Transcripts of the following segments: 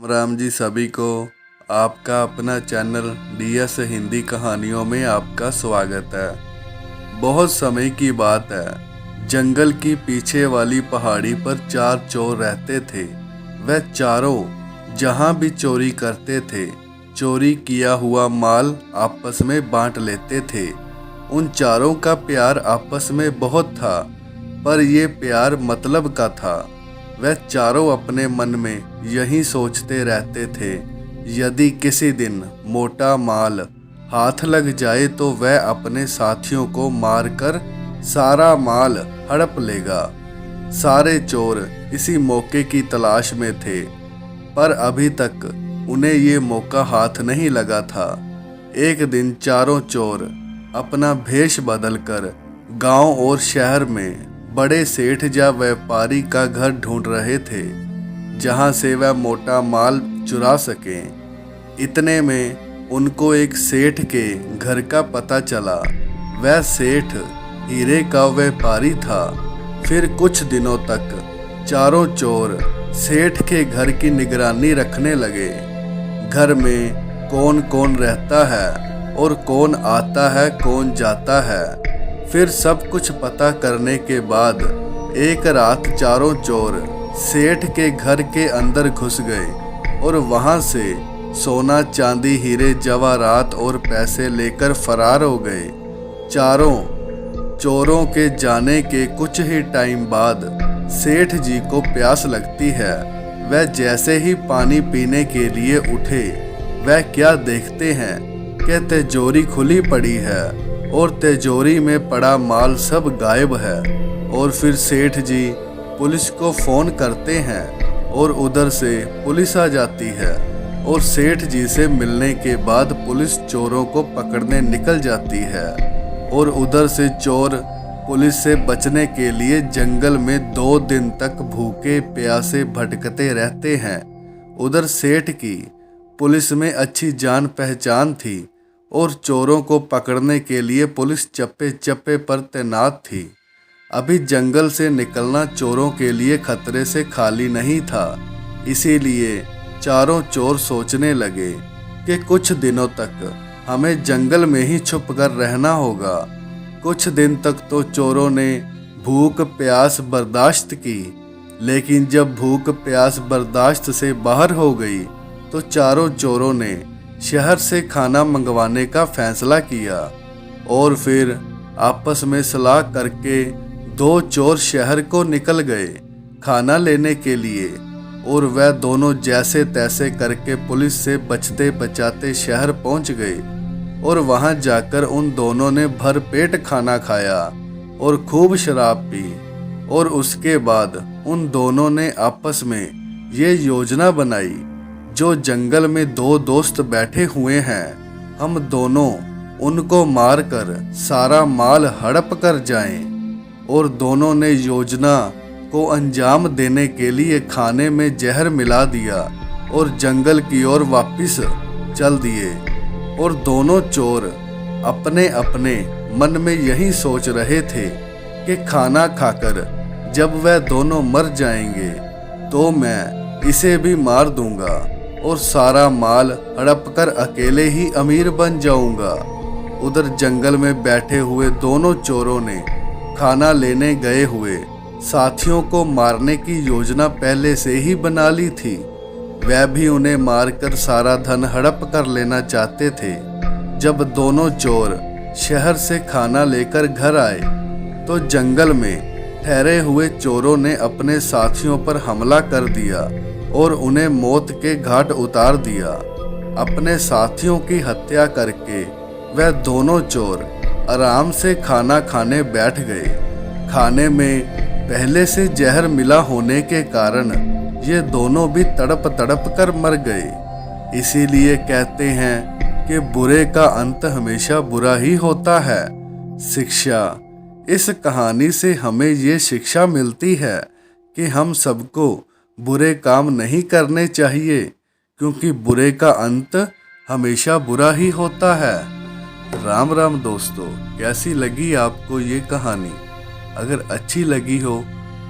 राम जी सभी को आपका अपना चैनल डीएस हिंदी कहानियों में आपका स्वागत है। बहुत समय की बात है, जंगल की पीछे वाली पहाड़ी पर 4 चोर रहते थे। वह चारों जहां भी चोरी करते थे, चोरी किया हुआ माल आपस में बांट लेते थे। उन चारों का प्यार आपस में बहुत था, पर ये प्यार मतलब का था। वह चारों अपने मन में यही सोचते रहते थे, यदि किसी दिन मोटा माल हाथ लग जाए तो वह अपने साथियों को मारकर सारा माल हड़प लेगा। सारे चोर इसी मौके की तलाश में थे, पर अभी तक उन्हें ये मौका हाथ नहीं लगा था। एक दिन चारों चोर अपना भेष बदलकर गांव और शहर में बड़े सेठ या व्यापारी का घर ढूंढ रहे थे, जहां से वह मोटा माल चुरा सकें। इतने में उनको एक सेठ के घर का पता चला। वह सेठ हीरे का व्यापारी था। फिर कुछ दिनों तक चारों चोर सेठ के घर की निगरानी रखने लगे। घर में कौन कौन रहता है और कौन आता है कौन जाता है। फिर सब कुछ पता करने के बाद एक रात चारों चोर सेठ के घर के अंदर घुस गए और वहां से सोना चांदी हीरे जवाहरात और पैसे लेकर फरार हो गए। चारों चोरों के जाने के कुछ ही टाइम बाद सेठ जी को प्यास लगती है। वह जैसे ही पानी पीने के लिए उठे, वह क्या देखते हैं कि तिजोरी खुली पड़ी है और तिजोरी में पड़ा माल सब गायब है। और फिर सेठ जी पुलिस को फ़ोन करते हैं और उधर से पुलिस आ जाती है और सेठ जी से मिलने के बाद पुलिस चोरों को पकड़ने निकल जाती है। और उधर से चोर पुलिस से बचने के लिए जंगल में 2 दिन तक भूखे प्यासे भटकते रहते हैं। उधर सेठ की पुलिस में अच्छी जान पहचान थी और चोरों को पकड़ने के लिए पुलिस चप्पे चप्पे पर तैनात थी। अभी जंगल से निकलना चोरों के लिए खतरे से खाली नहीं था। इसीलिए चारों चोर सोचने लगे कि कुछ दिनों तक हमें जंगल में ही छुप कर रहना होगा। कुछ दिन तक तो चोरों ने भूख प्यास बर्दाश्त की, लेकिन जब भूख प्यास बर्दाश्त से बाहर हो गई तो चारों चोरों ने शहर से खाना मंगवाने का फैसला किया। और फिर आपस में सलाह करके 2 चोर शहर को निकल गए खाना लेने के लिए। और वह दोनों जैसे तैसे करके पुलिस से बचते बचाते शहर पहुंच गए। और वहां जाकर उन दोनों ने भरपेट खाना खाया और खूब शराब पी। और उसके बाद उन दोनों ने आपस में ये योजना बनाई, जो जंगल में 2 दोस्त बैठे हुए हैं, हम दोनों उनको मारकर सारा माल हड़प कर जाएं। और दोनों ने योजना को अंजाम देने के लिए खाने में जहर मिला दिया और जंगल की ओर वापस चल दिए। और दोनों चोर अपने अपने मन में यही सोच रहे थे कि खाना खाकर जब वह दोनों मर जाएंगे तो मैं इसे भी मार दूंगा और सारा माल हड़प कर अकेले ही अमीर बन जाऊंगा। उधर जंगल में बैठे हुए दोनों चोरों ने खाना लेने गए हुए साथियों को मारने की योजना पहले से ही बना ली थी। वह भी उन्हें मारकर सारा धन हड़प कर लेना चाहते थे। जब दोनों चोर शहर से खाना लेकर घर आए तो जंगल में ठहरे हुए चोरों ने अपने साथियों पर हमला कर दिया और उन्हें मौत के घाट उतार दिया। अपने साथियों की हत्या करके वह दोनों चोर आराम से खाना खाने बैठ गए। खाने में पहले से जहर मिला होने के कारण ये दोनों भी तड़प तड़प कर मर गए। इसीलिए कहते हैं कि बुरे का अंत हमेशा बुरा ही होता है। शिक्षा, इस कहानी से हमें ये शिक्षा मिलती है कि हम सबको बुरे काम नहीं करने चाहिए, क्योंकि बुरे का अंत हमेशा बुरा ही होता है। राम राम दोस्तों, कैसी लगी आपको ये कहानी? अगर अच्छी लगी हो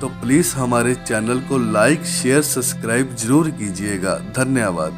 तो प्लीज़ हमारे चैनल को लाइक शेयर सब्सक्राइब जरूर कीजिएगा। धन्यवाद।